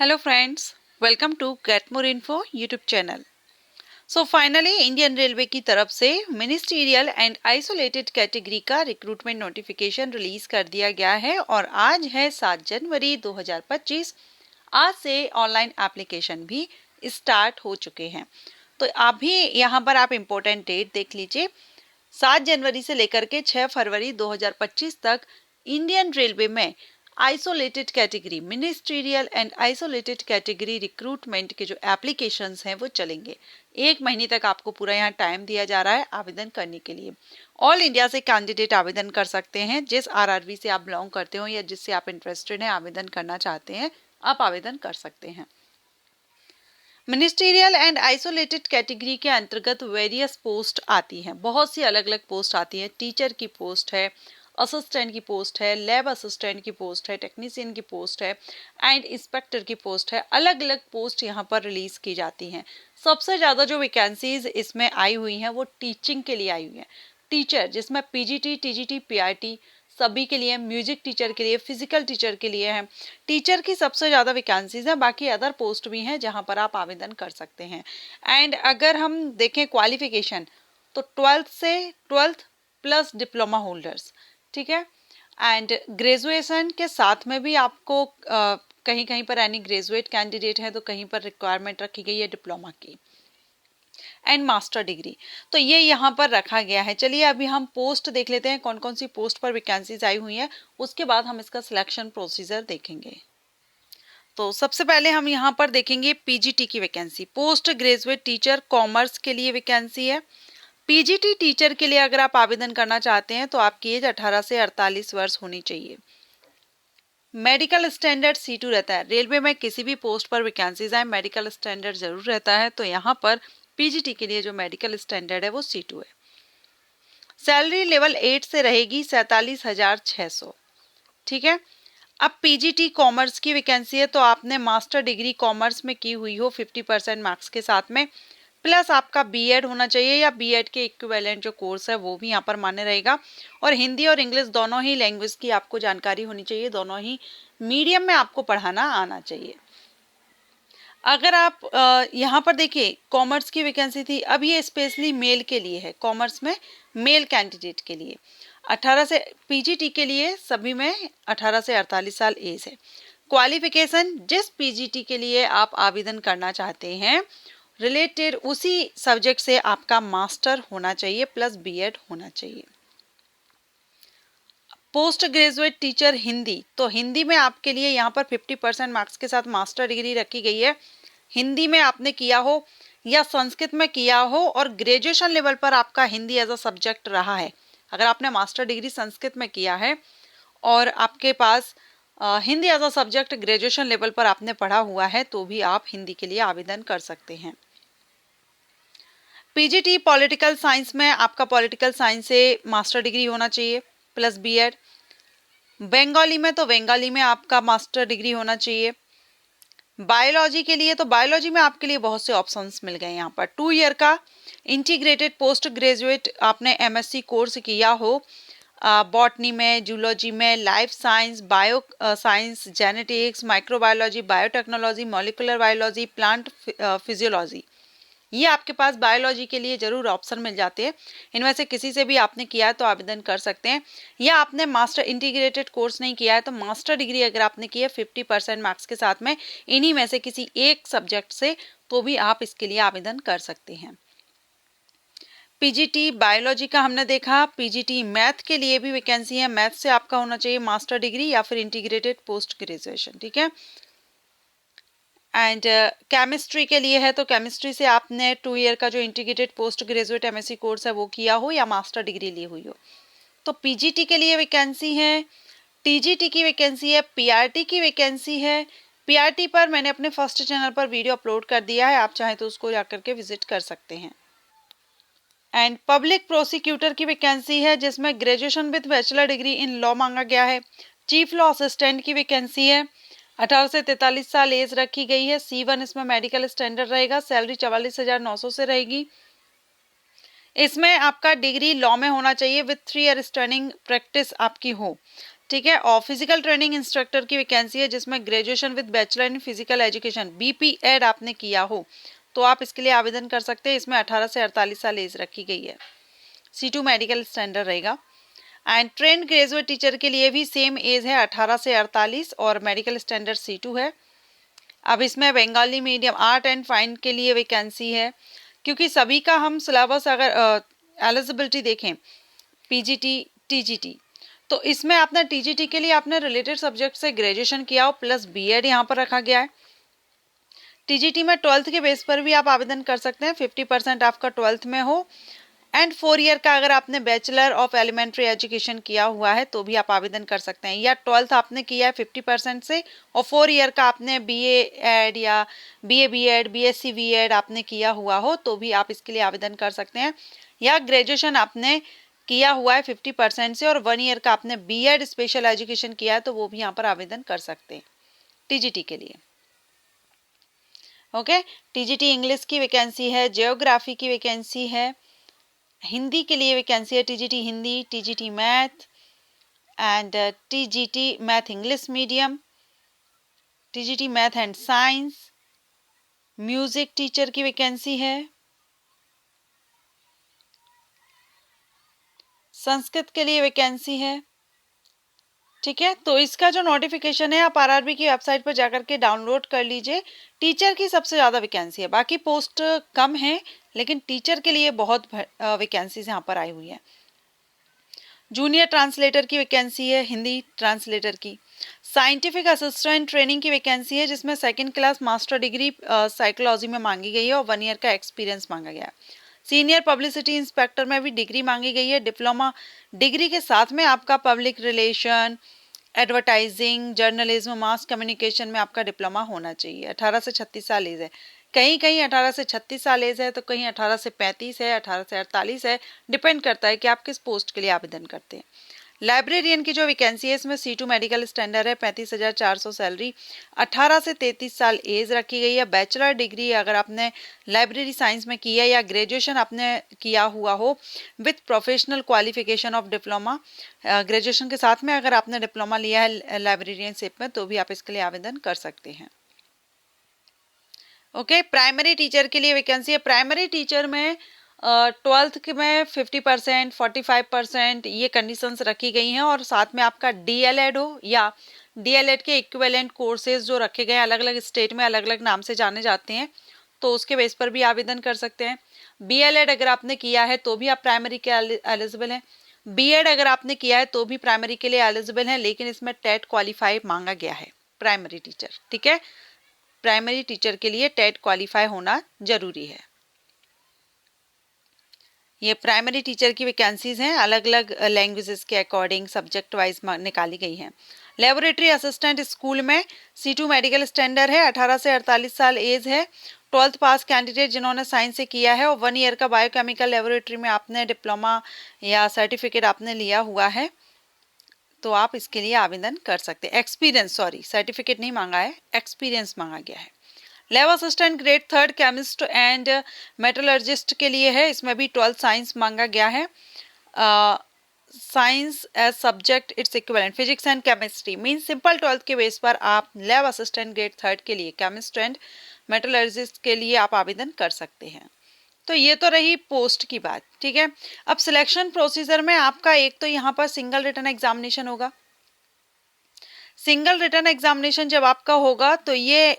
Hello friends, welcome to Get More Info YouTube channel. So finally Indian railway की तरफ से ministerial and isolated category का recruitment notification release कर दिया गया है और आज है 7 जनवरी 2025। आज से ऑनलाइन एप्लीकेशन भी स्टार्ट हो चुके हैं। तो अभी यहाँ पर आप इम्पोर्टेंट डेट देख लीजिए। 7 जनवरी से लेकर के 6 फरवरी 2025 तक इंडियन रेलवे में isolated category ministerial and isolated category recruitment के जो एप्लीकेशंस हैं वो चलेंगे। 1 महीने तक आपको पूरा यहाँ टाइम दिया जा रहा है आवेदन करने के लिए। ऑल इंडिया से कैंडिडेट आवेदन कर सकते हैं। जिस आरआरबी से आप बिलोंग करते हो या जिससे आप इंटरेस्टेड हैं आवेदन करना चाहते हैं आप आवेदन कर सकते हैं। मिनिस्ट्रियल एंड आइसोलेटेड कैटेगरी के अंतर्गत वेरियस पोस्ट आती हैं, बहुत सी अलग अलग पोस्ट आती हैं। टीचर की पोस्ट है, असिस्टेंट की पोस्ट है, लैब असिस्टेंट की पोस्ट है, टेक्नीशियन की पोस्ट है एंड इंस्पेक्टर की पोस्ट है। अलग अलग पोस्ट यहाँ पर रिलीज की जाती हैं। सबसे ज़्यादा जो वैकेंसीज इसमें आई हुई हैं वो टीचिंग के लिए आई हुई हैं। टीचर जिसमें पीजीटी, टीजीटी, पीआरटी सभी के लिए, म्यूजिक टीचर के लिए, फिजिकल टीचर के लिए है। टीचर की सबसे ज़्यादा वैकेंसीज हैं, बाकी अदर पोस्ट भी हैं जहाँ पर आप आवेदन कर सकते हैं। एंड अगर हम देखें क्वालिफिकेशन तो 12th प्लस डिप्लोमा होल्डर्स, ठीक है। एंड ग्रेजुएशन के साथ में भी आपको कहीं कहीं पर यानी ग्रेजुएट कैंडिडेट है तो कहीं पर रिक्वायरमेंट रखी गई है डिप्लोमा की एंड मास्टर डिग्री, तो ये यहाँ पर रखा गया है। चलिए अभी हम पोस्ट देख लेते हैं, कौन कौन सी पोस्ट पर वैकेंसीज आई हुई हैं, उसके बाद हम इसका सिलेक्शन प्रोसीजर देखेंगे। तो सबसे पहले हम यहाँ पर देखेंगे पीजीटी की vacancy. Post graduate teacher commerce के लिए वैकेंसी है। पीजीटी टीचर के लिए अगर आप आवेदन करना चाहते हैं तो आपकी एज 18 से 48 वर्ष होनी चाहिए। मेडिकल स्टैंडर्ड C2 रहता है। रेलवे में किसी भी पोस्ट पर वैकेंसीज आए मेडिकल स्टैंडर्ड जरूर रहता है, तो यहाँ पर पीजीटी के लिए जो मेडिकल स्टैंडर्ड है वो C2 है। सैलरी लेवल 8 से रहेगी 47,600, ठीक है। अब पीजीटी कॉमर्स की वैकेंसी है तो आपने मास्टर डिग्री कॉमर्स में की हुई हो 50% मार्क्स के साथ में, प्लस आपका बीएड होना चाहिए या बीएड के इक्विवेलेंट जो कोर्स है वो भी यहाँ पर मान्य रहेगा। और हिंदी और इंग्लिश दोनों ही लैंग्वेज की आपको जानकारी होनी चाहिए, दोनों ही मीडियम में आपको पढ़ाना आना चाहिए। अगर आप यहाँ पर देखिए कॉमर्स की वैकेंसी थी, अब ये स्पेशली मेल के लिए है, कॉमर्स में मेल कैंडिडेट के लिए 18 से, पीजीटी के लिए सभी में 18 से 48 साल एज है। क्वालिफिकेशन जिस पीजीटी के लिए आप आवेदन करना चाहते हैं रिलेटेड उसी सब्जेक्ट से आपका मास्टर होना चाहिए प्लस बीएड होना चाहिए। पोस्ट ग्रेजुएट टीचर हिंदी, तो हिंदी में आपके लिए यहाँ पर 50% मार्क्स के साथ मास्टर डिग्री रखी गई है। हिंदी में आपने किया हो या संस्कृत में किया हो और ग्रेजुएशन लेवल पर आपका हिंदी एज अ सब्जेक्ट रहा है। अगर आपने मास्टर डिग्री संस्कृत में किया है और आपके पास Hindi as a subject graduation level पर आपने पढ़ा हुआ है तो भी आप हिंदी के लिए आवेदन कर सकते हैं। पीजीटी पॉलिटिकल साइंस में आपका पॉलिटिकल साइंस से मास्टर डिग्री होना चाहिए प्लस बीएड। बंगाली में तो बंगाली में आपका मास्टर डिग्री होना चाहिए। बायोलॉजी के लिए तो बायोलॉजी में आपके लिए बहुत से ऑप्शंस मिल गए यहाँ पर। 2 ईयर का इंटीग्रेटेड पोस्ट ग्रेजुएट आपने एमएससी कोर्स किया हो बॉटनी में, जूलॉजी में, life science, bio science, genetics, microbiology, biotechnology, molecular biology, plant physiology, ये आपके पास बायोलॉजी के लिए जरूर ऑप्शन मिल जाते हैं। इनमें से किसी से भी आपने किया है तो आवेदन कर सकते हैं, या आपने मास्टर इंटीग्रेटेड कोर्स नहीं किया है तो मास्टर डिग्री अगर आपने की है 50% मार्क्स के साथ में इन्हीं में से किसी एक सब्जेक्ट से, तो भी आप इसके लिए आवेदन कर सकते हैं। पीजीटी बायोलॉजी का हमने देखा। पीजीटी मैथ के लिए भी वैकेंसी है। मैथ से आपका होना चाहिए मास्टर डिग्री या फिर इंटीग्रेटेड पोस्ट ग्रेजुएशन, ठीक है। एंड केमिस्ट्री के लिए है तो केमिस्ट्री से आपने 2 ईयर का जो integrated post graduate MSc course है वो किया हो या मास्टर डिग्री ली हुई हो। तो पीजीटी के लिए वैकेंसी है, टीजीटी की वैकेंसी है, पीआरटी की वैकेंसी है। पीआरटी पर मैंने अपने फर्स्ट चैनल पर वीडियो अपलोड कर दिया है, आप चाहें तो उसको जाकर के विजिट कर सकते हैं। एंड पब्लिक प्रोसिक्यूटर की वैकेंसी है जिसमें graduation with bachelor degree in law मांगा गया है। चीफ लॉ असिस्टेंट की वैकेंसी है, 18 से 43 साल एज रखी गई है। C1 इसमें मेडिकल स्टैंडर्ड रहेगा। सैलरी 44,900 से रहेगी। इसमें आपका डिग्री लॉ में होना चाहिए विथ 3 ईयर स्टर्निंग प्रैक्टिस आपकी हो, ठीक है। और फिजिकल ट्रेनिंग इंस्ट्रक्टर की वैकेंसी है जिसमें graduation with bachelor in physical education BPEd आपने किया हो तो आप इसके लिए आवेदन कर सकते हैं। इसमें 18 से 48 साल एज रखी गई है। C2 मेडिकल स्टैंडर्ड रहेगा। एंड ट्रेंड ग्रेजुएट टीचर के लिए भी सेम एज है 18 से 48 और मेडिकल स्टैंडर्ड C2 है। अब इसमें Bengali medium art and fine के लिए वैकेंसी है, क्योंकि सभी का हम सिलेबस अगर एलिजिबिलिटी देखें PGT TGT तो इसमें आपने TGT के लिए आपने रिलेटेड सब्जेक्ट से ग्रेजुएशन किया हो प्लस B.Ed यहाँ पर रखा गया है। TGT में 12th के बेस पर भी आप आवेदन कर सकते हैं, 50% आपका 12th में हो। एंड 4 ईयर का अगर आपने बैचलर ऑफ एलिमेंट्री एजुकेशन किया हुआ है तो भी आप आवेदन कर सकते हैं, या 12th आपने किया है 50% से और 4 ईयर का आपने BA.Ed या BA B.Ed BSc B.Ed आपने किया हुआ हो तो भी आप इसके लिए आवेदन कर सकते हैं, या ग्रेजुएशन आपने किया हुआ है 50% से और 1 ईयर का आपने B.Ed स्पेशल एजुकेशन किया है तो वो भी यहाँ पर आवेदन कर सकते हैं TGT के लिए। ओके, TGT इंग्लिश की वैकेंसी है, जियोग्राफी की वैकेंसी है, हिंदी के लिए वैकेंसी है TGT Hindi, TGT math and TGT math English medium, TGT math and science, music teacher की वैकेंसी है, संस्कृत के लिए वैकेंसी है। ठीक है, तो इसका जो नोटिफिकेशन है आप RRB की वेबसाइट पर जाकर के डाउनलोड कर लीजिए। टीचर की सबसे ज़्यादा वैकेंसी है, बाकी पोस्ट कम है लेकिन टीचर के लिए बहुत वैकेंसीज यहाँ पर आई हुई है। जूनियर ट्रांसलेटर की वैकेंसी है हिंदी ट्रांसलेटर की, साइंटिफिक असिस्टेंट ट्रेनिंग की वैकेंसी है जिसमें 2nd class master degree psychology में मांगी गई है और 1 ईयर का एक्सपीरियंस मांगा गया है। सीनियर पब्लिसिटी इंस्पेक्टर में भी डिग्री मांगी गई है। डिप्लोमा डिग्री के साथ में आपका public relation, advertising, journalism, mass communication में आपका डिप्लोमा होना चाहिए। 18 से 36 साल एज है, कहीं कहीं 18 से 36 साल एज है तो कहीं 18 से 35 है, 18 से 48 है, डिपेंड करता है कि आप किस पोस्ट के लिए आवेदन करते हैं। लाइब्रेरियन की जो वैकेंसी है इसमें C2 मेडिकल स्टैंडर्ड है, 35,400 सैलरी, 18 से 33 साल एज रखी गई है। बैचलर डिग्री अगर आपने लाइब्रेरी साइंस में की है या ग्रेजुएशन आपने किया हुआ हो with professional qualification of diploma, graduation के साथ में अगर आपने डिप्लोमा लिया है लाइब्रेरियनशिप में तो भी आप इसके लिए आवेदन कर सकते हैं। ओके, प्राइमरी टीचर के लिए वैकेंसी है। प्राइमरी टीचर में 12th के में 50%, 45% ये कंडीशंस रखी गई हैं और साथ में आपका DLED हो या DLED के इक्विवेलेंट कोर्सेज जो रखे गए हैं, अलग अलग स्टेट में अलग अलग नाम से जाने जाते हैं, तो उसके बेस पर भी आवेदन कर सकते हैं। BLED अगर आपने किया है तो भी आप प्राइमरी के एलिजिबल हैं। B.Ed अगर आपने किया है तो भी प्राइमरी के लिए एलिजिबल हैं, लेकिन इसमें टेट क्वालिफाई मांगा गया है प्राइमरी टीचर। ठीक है, प्राइमरी टीचर के लिए टेट क्वालिफाई होना जरूरी है। ये प्राइमरी टीचर की वैकेंसीज हैं, अलग अलग लैंग्वेजेस के अकॉर्डिंग सब्जेक्ट वाइज निकाली गई हैं। लेबोरेटरी असिस्टेंट स्कूल में C2 मेडिकल स्टैंडर्ड है, 18 से 48 साल एज है, 12th पास कैंडिडेट जिन्होंने साइंस से किया है और 1 ईयर का बायोकेमिकल लेबोरेटरी में आपने डिप्लोमा या सर्टिफिकेट आपने लिया हुआ है तो आप इसके लिए आवेदन कर सकते हैं। एक्सपीरियंस, सॉरी सर्टिफिकेट नहीं मांगा है, एक्सपीरियंस मांगा गया है। Lab assistant grade 3rd chemist and metallurgist के लिए है, इसमें भी 12th साइंस मांगा गया है। Science as subject its equivalent physics and chemistry mean simple 12th के बेस पर आप लैब असिस्टेंट ग्रेड 3rd के लिए केमिस्ट एंड मेटलर्जिस्ट के लिए आप आवेदन कर सकते हैं। तो ये तो रही पोस्ट की बात। ठीक है, अब सिलेक्शन प्रोसीजर में आपका एक तो यहाँ पर सिंगल रिटन एग्जामिनेशन होगा। सिंगल रिटन एग्जामिनेशन जब आपका होगा तो ये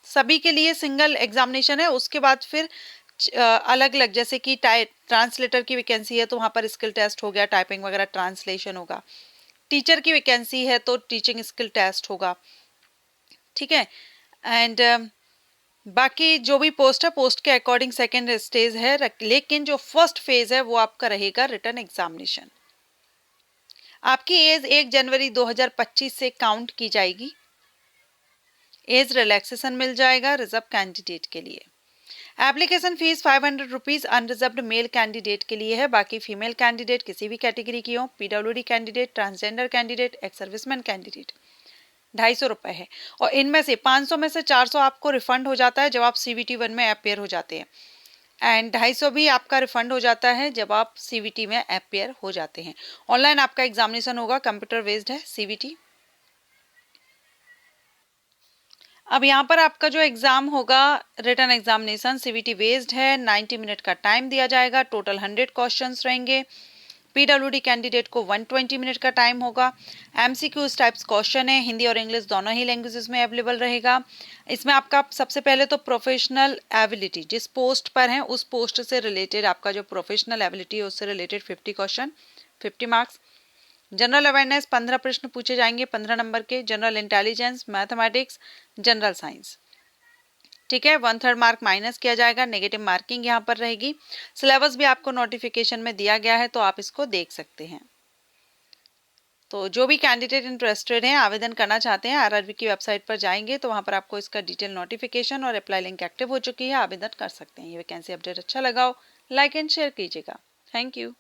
सभी के लिए सिंगल एग्जामिनेशन है। उसके बाद फिर अलग अलग जैसे कि ट्रांसलेटर की वैकेंसी है तो वहाँ पर स्किल टेस्ट हो गया, टाइपिंग वगैरह ट्रांसलेशन होगा। टीचर की वैकेंसी है तो टीचिंग स्किल टेस्ट होगा। ठीक है, एंड बाकी जो भी पोस्ट है पोस्ट के अकॉर्डिंग सेकेंड स्टेज है, लेकिन जो फर्स्ट फेज है वो आपका रहेगा रिटन एग्जामिनेशन। आपकी एज 1 जनवरी 2025 से काउंट की जाएगी। एज रिलैक्सेशन मिल जाएगा रिजर्व कैंडिडेट के लिए। Application fees 500 rupees unreserved male candidate के लिए है, बाकी फीमेल कैंडिडेट किसी भी कैटेगरी की हो, PWD candidate, transgender candidate, ex serviceman candidate 250 रुपये है। और इनमें से 500 में से 400 आपको रिफंड हो जाता है जब आप CVT 1 में अपेयर हो जाते हैं। एंड 250 भी आपका रिफंड हो जाता है जब आप सीवीटी में अपीयर हो जाते हैं। ऑनलाइन आपका एग्जामिनेशन होगा, कंप्यूटर बेस्ड है सीवीटी। अब यहाँ पर आपका जो एग्जाम होगा रिटन एग्जामिनेशन सीवीटी बेस्ड है, 90 मिनट का टाइम दिया जाएगा, टोटल 100 क्वेश्चंस रहेंगे। पीडब्ल्यूडी कैंडिडेट को 120 मिनट का टाइम होगा। एमसीक्यू इस टाइप्स क्वेश्चन है, हिंदी और इंग्लिश दोनों ही लैंग्वेजेस में अवेलेबल रहेगा। इसमें आपका सबसे पहले तो प्रोफेशनल एबिलिटी, जिस पोस्ट पर है उस पोस्ट से रिलेटेड आपका जो प्रोफेशनल एबिलिटी है उससे related 50 question, 50 marks. General awareness 15 प्रश्न पूछे जाएंगे 15 नंबर के। General intelligence, mathematics, general science, ठीक है, 1/3 मार्क माइनस किया जाएगा, नेगेटिव मार्किंग यहाँ पर रहेगी। सिलेबस भी आपको नोटिफिकेशन में दिया गया है तो आप इसको देख सकते हैं। तो जो भी कैंडिडेट इंटरेस्टेड हैं, आवेदन करना चाहते हैं, आरआरबी की वेबसाइट पर जाएंगे तो वहां पर आपको इसका डिटेल नोटिफिकेशन और अप्लाई लिंक एक्टिव हो चुकी है, आवेदन कर सकते हैं। ये वैकेंसी अपडेट अच्छा लगा हो लाइक एंड शेयर कीजिएगा। Thank you.